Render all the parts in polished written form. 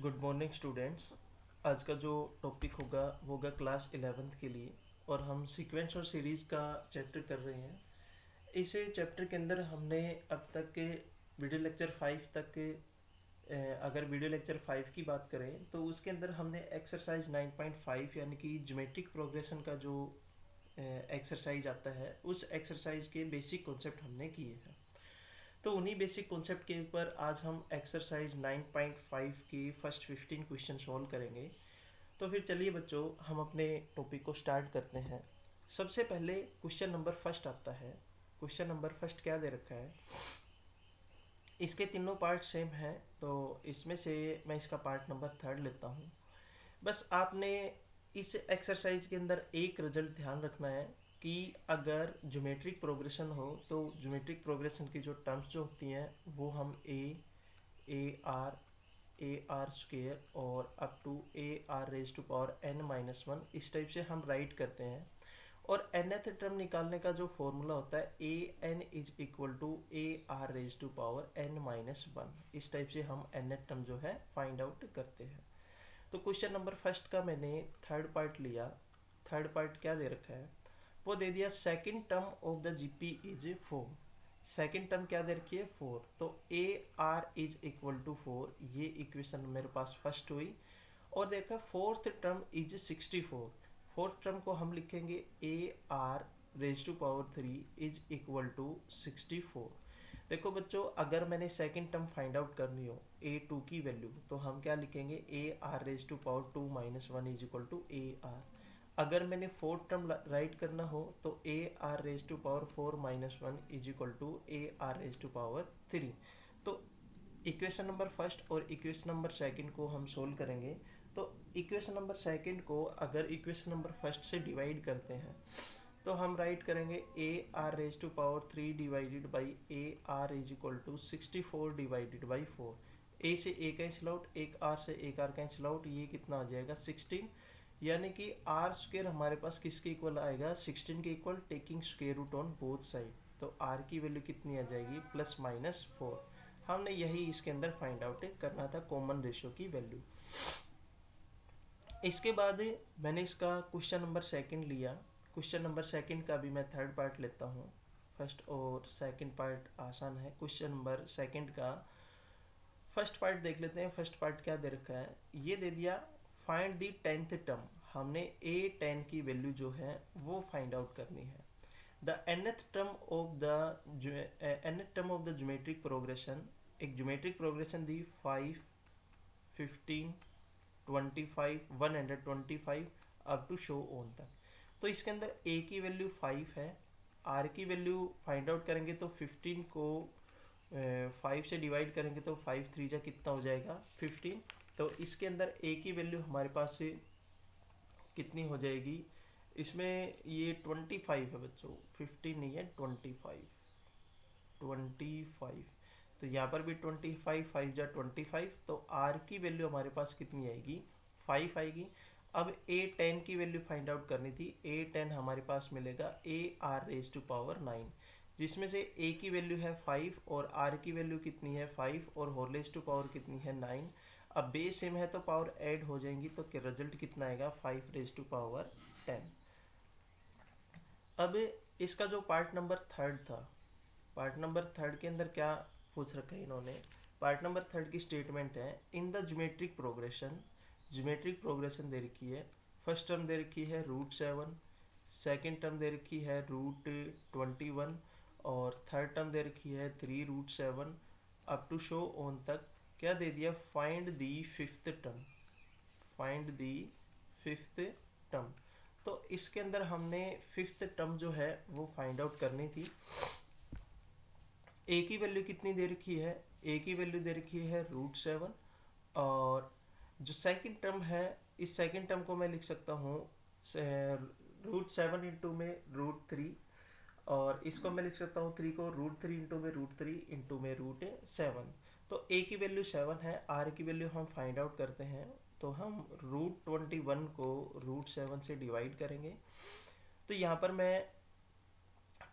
Good morning students. आज का जो टॉपिक होगा वो होगा क्लास 11th के लिए, और हम सीक्वेंस और सीरीज़ का चैप्टर कर रहे हैं। इस चैप्टर के अंदर हमने अब तक के वीडियो लेक्चर 5 तक अगर वीडियो लेक्चर 5 की बात करें तो उसके अंदर हमने एक्सरसाइज 9.5 यानी कि ज्योमेट्रिक प्रोग्रेशन का जो एक्सरसाइज आता है उस एक्सरसाइज के बेसिक कॉन्सेप्ट हमने किए हैं। तो उन्हीं बेसिक कॉन्सेप्ट के ऊपर आज हम एक्सरसाइज 9.5 की फर्स्ट 15 क्वेश्चन सॉल्व करेंगे। तो फिर चलिए बच्चों, हम अपने टॉपिक को स्टार्ट करते हैं। सबसे पहले क्वेश्चन नंबर फर्स्ट आता है। क्वेश्चन नंबर फर्स्ट क्या दे रखा है? इसके तीनों पार्ट सेम हैं, तो इसमें से मैं इसका पार्ट नंबर थर्ड लेता हूँ। बस आपने इस एक्सरसाइज के अंदर एक रिजल्ट ध्यान रखना है कि अगर ज्योमेट्रिक प्रोग्रेशन हो तो ज्योमेट्रिक प्रोग्रेशन की जो टर्म्स जो होती हैं वो हम ए आर स्क्वेयर और up to a r raise to power n minus one इस टाइप से हम राइट करते हैं। और nth टर्म निकालने का जो फॉर्मूला होता है a n is equal to a r raise to power n minus one. इस टाइप से हम nth टर्म जो है फाइंड आउट करते हैं। तो क्वेश्चन नंबर फर्स्ट का मैंने थर्ड पार्ट लिया। थर्ड पार्ट क्या दे रखा है? वो दे दिया second term of the GP is 4। Second term क्या दे रखी है? 4। तो a r is equal to 4, ये इक्वेशन मेरे पास फर्स्ट हुई। और देखा fourth term is 64। Fourth term को हम लिखेंगे a r raise to power 3 is equal to 64। देखो बच्चों, अगर मैंने सेकंड टर्म फाइंड आउट करनी हो ए टू की वैल्यू तो हम क्या लिखेंगे? A r raise to power 2 minus one is equal to a r. अगर मैंने फोर्थ टर्म राइट करना हो तो a r raise to power 4 minus one is equal to a r raise to power 3। तो इक्वेशन नंबर फर्स्ट और equation number second को हम solve करेंगे। तो इक्वेशन नंबर सेकंड को अगर इक्वेशन नंबर फर्स्ट से डिवाइड करते हैं तो हम राइट करेंगे a r raise to power 3 divided by a r is equal to 64 divided by 4। A से ए कैंसिल आउट, एक आर से एक आर कैंसिल आउट, ये कितना आ जाएगा? 16। यानी कि आर स्क्वेयर हमारे पास किसके इक्वल आएगा? 16 के equal, taking square root on both side. तो आर की वैल्यू कितनी आ जाएगी? Plus minus 4। हमने यही इसके अंदर फाइंड आउट करना था, कॉमन रेशियो की वैल्यू। इसके बाद मैंने इसका क्वेश्चन नंबर सेकंड लिया। क्वेश्चन नंबर सेकंड का भी मैं थर्ड पार्ट लेता हूँ। फर्स्ट और सेकंड पार्ट आसान है। क्वेश्चन नंबर सेकंड का फर्स्ट पार्ट देख लेते हैं। फर्स्ट पार्ट क्या दे रखा है? ये दे दिया फाइंड दी 10th टर्म। हमने ए 10 की वैल्यू जो है वो फाइंड आउट करनी है। The nth term of the geometric progression. एक ज्योमेट्रिक प्रोग्रेशन दी 5, 15, 25, 125 अप टू शो ऑन तक। तो इसके अंदर ए की वैल्यू 5 है। आर की वैल्यू फाइंड आउट करेंगे तो 15 को 5 से डिवाइड करेंगे तो 5 3 जा कितना हो जाएगा? 15। तो इसके अंदर ए की वैल्यू हमारे पास से कितनी हो जाएगी? इसमें ये 25 है बच्चों, 15 नहीं है, 25। तो यहाँ पर भी 25, 5 जा 25। तो आर की वैल्यू हमारे पास कितनी आएगी? 5 आएगी। अब ए 10 की वैल्यू फाइंड आउट करनी थी। ए 10 हमारे पास मिलेगा a r raise to power 9, जिसमें से ए की वैल्यू है 5 और आर की वैल्यू कितनी है? 5 और होल रेज टू पावर कितनी है? 9। अब बेस सेम है तो पावर ऐड हो जाएंगी, तो रिजल्ट कितना आएगा? 5 रेज टू पावर 10। अब इसका जो पार्ट नंबर थर्ड था, पार्ट नंबर थर्ड के अंदर क्या पूछ रखा है इन्होंने? पार्ट नंबर थर्ड की स्टेटमेंट है in the geometric progression. Geometric progression दे रखी है। फर्स्ट टर्म दे रखी है √7, सेकेंड टर्म दे रखी है √21 और थर्ड टर्म दे रखी है 3√7 अप टू शो ऑन तक। क्या दे दिया? Find the fifth term. Find the fifth term. तो इसके अंदर हमने फिफ्थ टर्म जो है वो फाइंड आउट करनी थी। ए की वैल्यू कितनी दे रखी है? ए की वैल्यू दे रखी है √7। और जो सेकंड टर्म है, इस सेकंड टर्म को मैं लिख सकता हूँ √7 इंटू में √3, और इसको मैं लिख सकता हूँ 3 को √3 इंटू में √3 इंटू में √7। तो ए की वैल्यू 7 है, आर की वैल्यू हम फाइंड आउट करते हैं। तो हम √21 को √7 से डिवाइड करेंगे। तो यहाँ पर मैं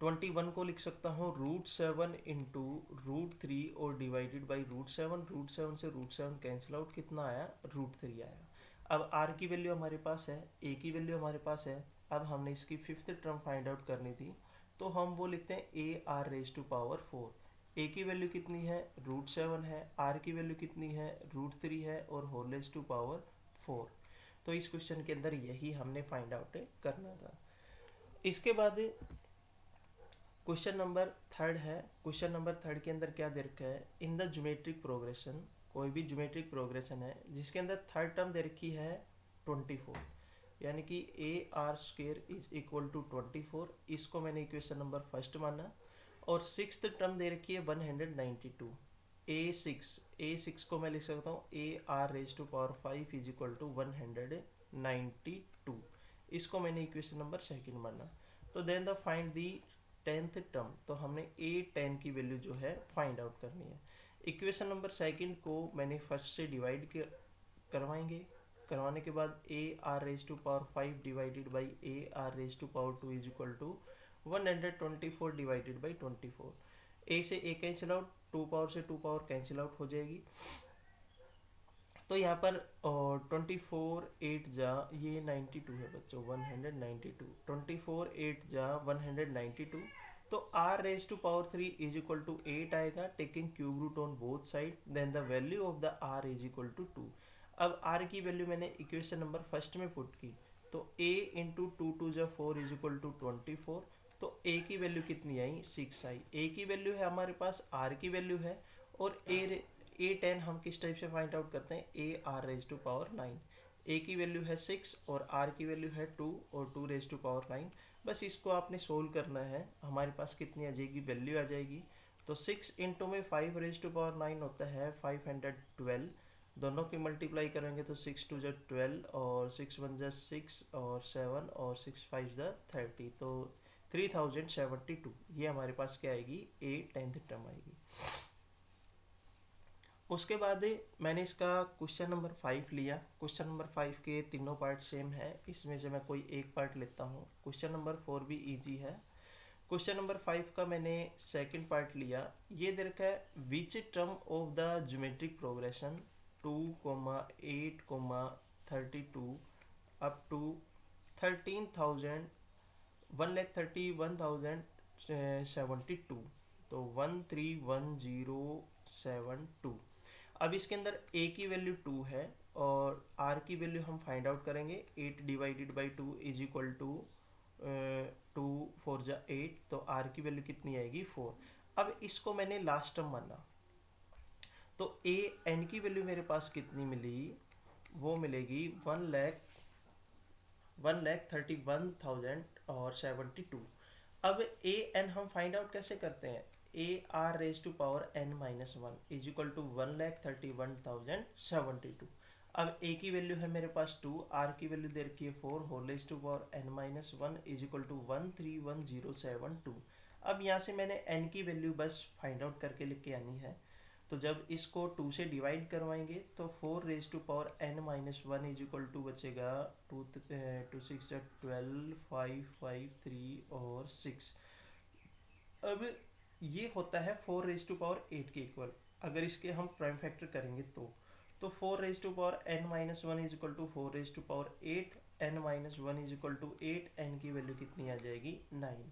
21 को लिख सकता हूँ √7 इंटू √3 और डिवाइडेड बाई √7। √7 से √7 कैंसिल आउट, कितना आया, √3 आया। अब आर की वैल्यू हमारे पास है, ए की वैल्यू हमारे पास है। अब हमने इसकी फिफ्थ टर्म फाइंड आउट करनी थी, तो हम वो लिखते हैं a r raise to power 4। A की वैल्यू कितनी है, √7 है, आर की वैल्यू कितनी है, √3 है, और होल रेज टू पावर 4। तो इस क्वेश्चन के अंदर यही हमने फाइंड आउट करना था। इसके बाद क्वेश्चन नंबर थर्ड है। क्वेश्चन नंबर थर्ड के अंदर क्या दे रखा है, इन द ज्योमेट्रिक प्रोग्रेशन, कोई भी ज्योमेट्रिक प्रोग्रेशन है जिसके अंदर थर्ड टर्म दे रखी है 24, यानी कि a r square is equal to 24। इसको मैंने इक्वेशन नंबर फर्स्ट माना। और सिक्स्थ टर्म दे रखी है 192। ए सिक्स को मैं लिख सकता हूँ a r raise to power 5 is equal to 192। इसको मैंने इक्वेशन नंबर सेकंड माना। तो then the find the 10th term, तो हमने a10 की वैल्यू जो है फाइंड आउट करनी है। इक्वेशन नंबर सेकंड को मैंने फर्स्ट से डिवाइड करवाएंगे। करवाने के बाद a r raise to power 5 divided by a r raise to power 2 is equal to 124 divided by 24। A से ए कैंसिल आउट, 2 पावर से 2 पावर कैंसिल आउट हो जाएगी। तो यहाँ पर 24 8 जा, ये 92 है बच्चों, 192। 24 8 जा 192। तो r raise to power 3 is equal to 8 आएगा, taking cube root on both side, then the value of the r is equal to 2। अब आर की वैल्यू मैंने इक्वेशन नंबर फर्स्ट में पुट की, तो a इंटू 2 2 जा 4 इज इक्वल टू 24। तो a की वैल्यू कितनी आई, 6 आई। a की वैल्यू है हमारे पास, r की वैल्यू है, और a10 हम किस टाइप से फाइंड आउट करते हैं, a r raise to power 9। a की वैल्यू है 6 और r की वैल्यू है 2 और 2 रेज टू पावर 9। बस इसको आपने सोल्व करना है, हमारे पास कितनी आ जाएगी, वैल्यू आ जाएगी। तो 6 इंटू में 5 रेज टू पावर 9 होता है 512। दोनों की मल्टीप्लाई करेंगे तो 6 2 जा 12 और 6 1 जा 6 और 7 और 6 5 जा 30, तो 3072 ये हमारे पास क्या आएगी, a10th टर्म आएगी। उसके बाद मैंने इसका क्वेश्चन नंबर 5 लिया। क्वेश्चन नंबर 5 के तीनों पार्ट सेम है, इसमें से मैं कोई एक पार्ट लेता हूँ। क्वेश्चन नंबर 4 भी इजी है। क्वेश्चन नंबर 5 का मैंने सेकंड पार्ट लिया। ये दे रखा है which term of the geometric progression 2, 8, 32 up to 13,000 1,31,072, तो 131072। अब इसके अंदर a की वैल्यू 2 है और r की वैल्यू हम फाइंड आउट करेंगे। 8 divided by 2 is equal to 2 4 जा 8, तो r की वैल्यू कितनी आएगी, 4। अब इसको मैंने लास्ट टर्म माना, तो a n की वैल्यू मेरे पास कितनी मिली, वो मिलेगी 1,31,072। अब a n हम फाइंड आउट कैसे करते हैं, a r raise to power n minus 1 is equal to 1,31,072। अब a की वैल्यू है मेरे पास 2, r की वैल्यू दे रखी है 4, whole raise to power n minus 1 is equal to 131,072। अब यहाँ से मैंने n की वैल्यू बस फाइंड आउट करके लिख के आनी है। तो जब इसको 2 से डिवाइड करवाएंगे तो 4 raise to power n minus 1 is equal to बचेगा 2 6 12 5 5 3 और 6। अब ये होता है 4 रेज टू पावर 8 के इक्वल। अगर इसके हम प्राइम फैक्टर करेंगे तो 4 raise to power n minus 1 is equal to 4 raise to power 8, n minus 1 is equal to 8, n की वैल्यू कितनी आ जाएगी, 9।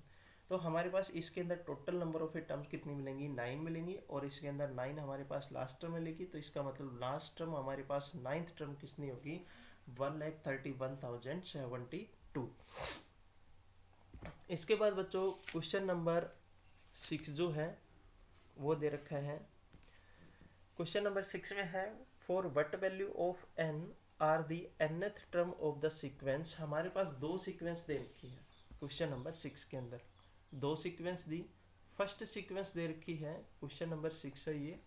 तो हमारे पास इसके अंदर टोटल नंबर ऑफ टर्म्स कितनी मिलेंगी, 9 मिलेंगी, और इसके अंदर 9 हमारे पास लास्ट टर्म मिलेगी। तो इसका मतलब लास्ट टर्म हमारे पास 9th टर्म कितनी होगी, 1,31,072। इसके बाद बच्चों क्वेश्चन नंबर 6 जो है वो दे रखा है। क्वेश्चन नंबर 6 में है for what value of n are the nth term of the sequence. हमारे पास दो सीक्वेंस दे रखी है क्वेश्चन नंबर 6 के अंदर, दो सीक्वेंस दी। फर्स्ट सीक्वेंस दे रखी है, क्वेश्चन नंबर 6 है ये।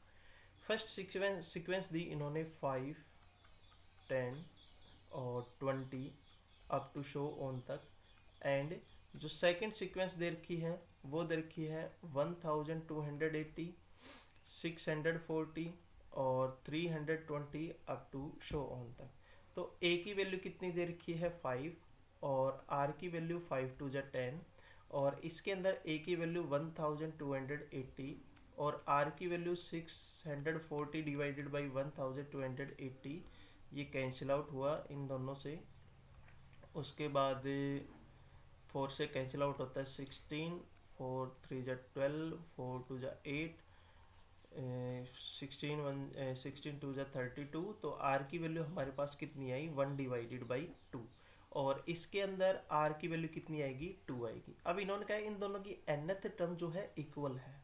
फर्स्ट सीक्वेंस दी इन्होंने 5 10 और 20 अप टू शो ऑन तक। एंड जो सेकंड सीक्वेंस दे रखी है वो दे रखी है 1280 640 और 320 अप टू शो ऑन तक। तो a की वैल्यू कितनी दे रखी है, 5, और r की वैल्यू 5 2 जा 10, और इसके अंदर ए की वैल्यू 1280 और आर की वैल्यू 640 डिवाइडेड बाई 1280, ये कैंसिल आउट हुआ इन दोनों से। उसके बाद 4 से कैंसिल आउट होता है 16, 4 3 जा 12, 4 2 जा 8, 16 2 जा 32। तो आर की वैल्यू हमारे पास कितनी आई 1 डिवाइडेड बाई 2, और इसके अंदर आर की वैल्यू कितनी आएगी 2 आएगी। अब इन्होंने कहा इन दोनों की nth टर्म जो है इक्वल है,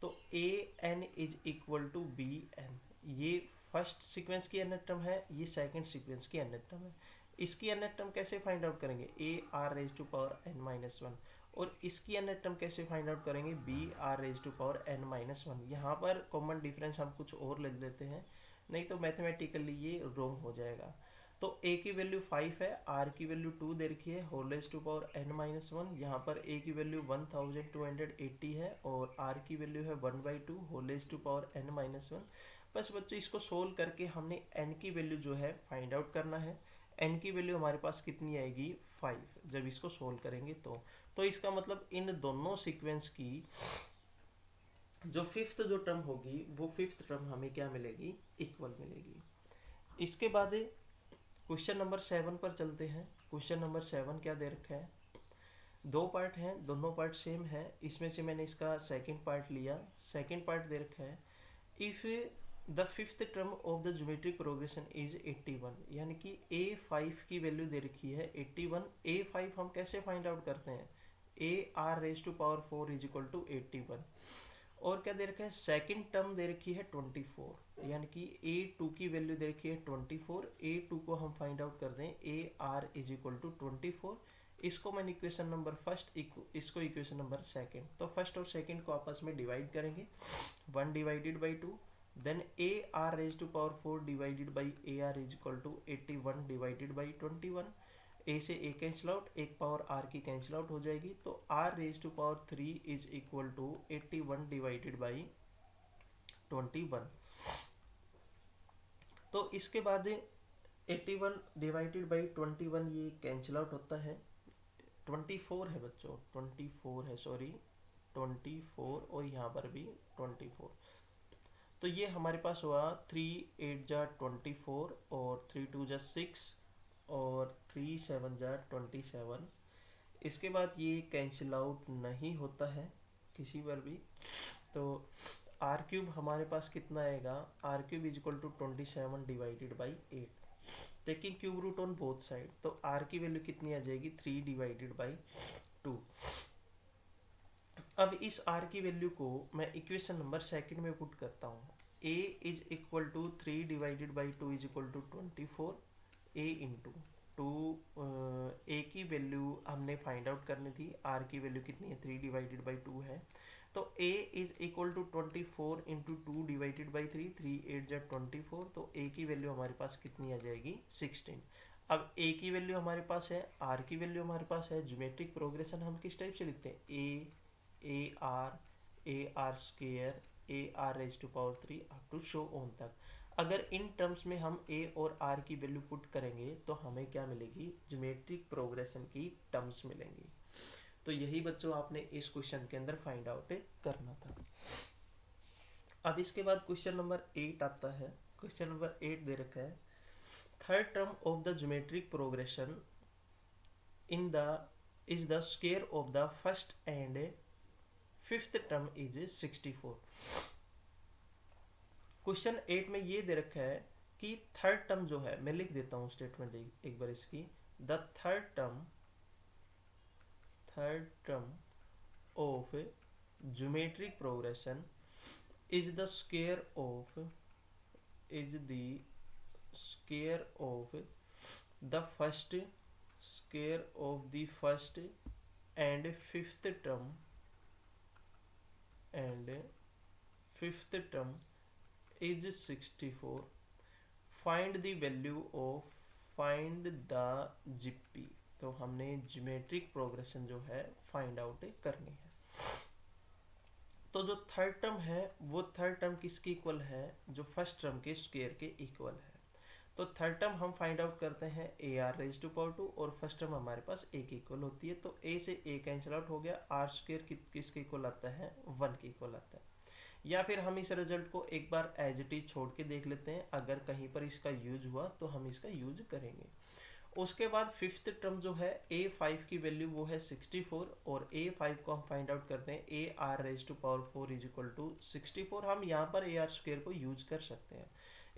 तो a n is equal to b n. ये फर्स्ट सीक्वेंस की nth टर्म है, ये सेकंड सीक्वेंस की nth टर्म है। इसकी nth टर्म कैसे फाइंड आउट करेंगे, a r raise to power n minus one, और इसकी nth टर्म कैसे फाइंड आउट करेंगे, b r raise to power n minus one. यहाँ पर कॉमन डिफरेंस हम कुछ और लिख देते हैं, नहीं तो मैथमेटिकली ये रॉन्ग हो जाएगा। तो a की वैल्यू 5 है, r की वैल्यू 2 दे रखी है, whole raise to power n minus one. यहाँ पर a की वैल्यू 1280 है और r की वैल्यू है 1/2 whole raise to power n minus one. बस बच्चों इसको सोल्व करके हमने n की वैल्यू जो है फाइंड आउट करना है। n की वैल्यू हमारे पास कितनी आएगी 5, जब इसको सोल्व करेंगे तो इसका मतलब इन दोनों सीक्वेंस की जो फिफ्थ जो टर्म होगी वो फिफ्थ टर्म हमें क्या मिलेगी, इक्वल मिलेगी। इसके बाद क्वेश्चन नंबर 7 पर चलते हैं। क्वेश्चन नंबर 7 क्या दे रखा है, दो पार्ट हैं, दोनों पार्ट सेम है। इसमें से मैंने इसका सेकंड पार्ट लिया। सेकंड पार्ट दे रखा है, if the fifth term of the geometric progression is 81, यानी कि a5 की वैल्यू दे रखी है 81। a5 हम कैसे फाइंड आउट करते हैं, a r raise to power 4 is equal to 81। और क्या दे रखा है, सेकंड टर्म दे रखी है 24, यानी कि a2 की वैल्यू दे रखी है 24। a2 को हम फाइंड आउट कर दें, a r is equal to 24। इसको मैंने इक्वेशन नंबर फर्स्ट, इसको इक्वेशन नंबर सेकंड, तो फर्स्ट और सेकंड को आपस में डिवाइड करेंगे, 1 divided by 2, then a r raise to power 4 divided by a r is equal to 81 divided by 21। a से a कैंसिल आउट, एक पावर r की कैंसिल आउट हो जाएगी, तो r raise to power 3 is equal to 81 divided by 21। तो इसके बाद 81 divided by 21 ये कैंसिल आउट होता है, 24 है बच्चों, 24 है, सॉरी 24, और यहाँ पर भी 24। तो ये हमारे पास हुआ 3 8 जा 24 और 3 2 जा 6 और 3 7 जा 27। इसके बाद ये कैंसिल आउट नहीं होता है किसी पर भी, तो आर क्यूब हमारे पास कितना आएगा, r cube is equal to 27 divided by 8, taking cube root on both side. तो आर की वैल्यू कितनी आ जाएगी 3 डिवाइडेड बाई 2। अब इस r की वैल्यू को मैं इक्वेशन नंबर सेकंड में पुट करता हूँ, a is equal to 3 divided by 2 is equal to 24, a into 2, a की वैल्यू हमने फाइंड आउट करनी थी, r की वैल्यू कितनी है 3 डिवाइडेड बाई 2 है, तो a is equal to 24 into 2 divided by 3, 3 8 जा 24, तो a की वैल्यू हमारे पास कितनी आ जाएगी 16। अब a की वैल्यू हमारे पास है, r की वैल्यू हमारे पास है, ज्योमेट्रिक प्रोग्रेशन हम किस टाइप से लिखते हैं, a r square a r raise to power 3 up to show on तक। अगर इन टर्म्स में हम a और r की वैल्यू पुट करेंगे तो हमें क्या मिलेगी, ज्योमेट्रिक प्रोग्रेशन की टर्म्स मिलेंगी। तो यही बच्चों आपने इस क्वेश्चन के अंदर फाइंड आउट करना था। अब इसके बाद क्वेश्चन नंबर 8 आता है। क्वेश्चन नंबर 8 दे रखा है, third term of the geometric progression in the is the square of the first and fifth term is 64। Question 8 में ये दे रखा है कि थर्ड टर्म जो है, मैं लिख देता हूं स्टेटमेंट एक बार इसकी, the third term of geometric progression is the square of the first square of the first and fifth term is 64, find the value of find the GP। तो हमने ज्योमेट्रिक प्रोग्रेशन जो है फाइंड आउट करनी है। तो जो third term है वो थर्ड टर्म किसकी इक्वल है, जो फर्स्ट टर्म के स्क्वायर के इक्वल है। तो थर्ड टर्म हम फाइंड आउट करते हैं a r raise to power 2 और फर्स्ट टर्म हमारे पास ए की इक्वल होती है, तो ए से ए कैंसिल आउट हो गया, आर स्क्र किसके इक्वल आता है 1 के इक्वल आता है। या फिर हम इस रिजल्ट को एक बार एज इट इज छोड़ के देख लेते हैं, अगर कहीं पर इसका यूज हुआ तो हम इसका यूज करेंगे। उसके बाद फिफ्थ टर्म जो है a5 की वैल्यू वो है 64 और a5 को हम फाइंड आउट करते हैं a r raise to power 4 is equal to 64। हम यहाँ पर ए आर स्क्र को यूज कर सकते हैं,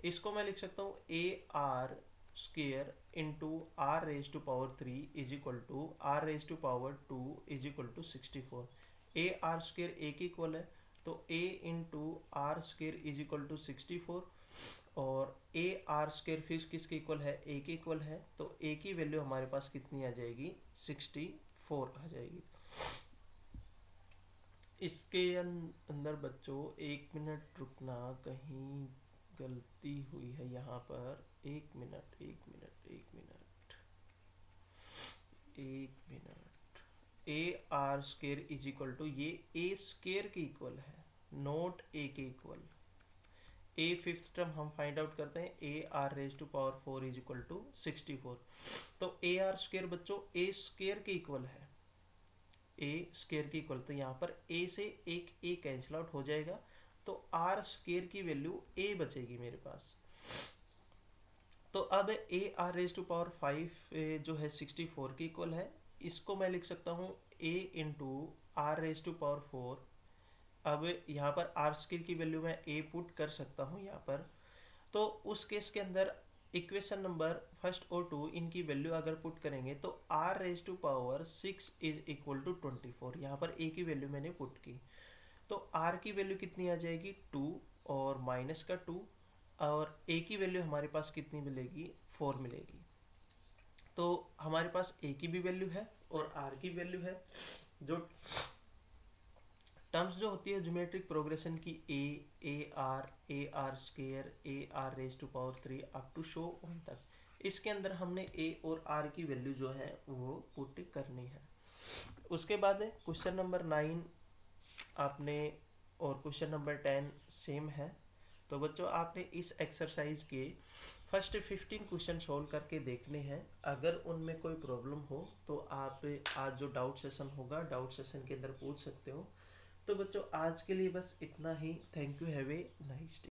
इसको मैं लिख सकता हूँ a r square into r raise to power 3 is equal to r raise to power 2 is equal to 64। A r square a की इक्वल है, तो a into r square is equal to 64 और ए आर स्क्र फिर किसके equal है ए के equal है, तो ए की वैल्यू हमारे पास कितनी आ जाएगी 64 आ जाएगी। इसके अंदर बच्चों 1 मिनट रुकना, कहीं गलती हुई है यहाँ पर। 1 minute 1 minute 1 minute 1 minute. A r square is equal to ये ए स्क्र के इक्वल है, नॉट ए के इक्वल। ए फिफ्थ टर्म हम फाइंड आउट करते हैं a r raise to power 4 is equal to 64। तो ए आर स्क्र बच्चों ए square के इक्वल है, ए स्क्र की इक्वल, तो यहाँ पर ए से एक ए कैंसिल आउट हो जाएगा, तो आर स्क्र की वैल्यू ए बचेगी मेरे पास। तो अब a r raise to power 5 जो है 64 की इक्वल है, इसको मैं लिख सकता हूँ a into r raise to power 4। अब यहाँ पर आर स्क्र की वैल्यू मैं ए पुट कर सकता हूँ यहाँ पर, तो उस केस के अंदर इक्वेशन नंबर फर्स्ट और 2 इनकी वैल्यू अगर पुट करेंगे तो r raise to power 6 is equal to 24। यहाँ पर ए की वैल्यू मैंने पुट की, तो आर की वैल्यू कितनी आ जाएगी 2 और माइनस का 2, और ए की वैल्यू हमारे पास कितनी मिलेगी 4 मिलेगी। तो हमारे पास ए की भी वैल्यू है और आर की वैल्यू है। जो टर्म्स जो होती है ज्योमेट्रिक प्रोग्रेशन की a r square, a r raise to power 3 up to show 1 तक, इसके अंदर हमने ए और आर की वैल्यू जो है वो पुट करनी है। उसके बाद क्वेश्चन नंबर 9 आपने और क्वेश्चन नंबर 10 सेम है। तो बच्चों आपने इस एक्सरसाइज के फर्स्ट 15 क्वेश्चन सॉल्व करके देखने हैं, अगर उनमें कोई प्रॉब्लम हो तो आप आज जो डाउट सेशन होगा डाउट सेशन के अंदर पूछ सकते हो। तो बच्चों आज के लिए बस इतना ही। Thank you, have a nice day.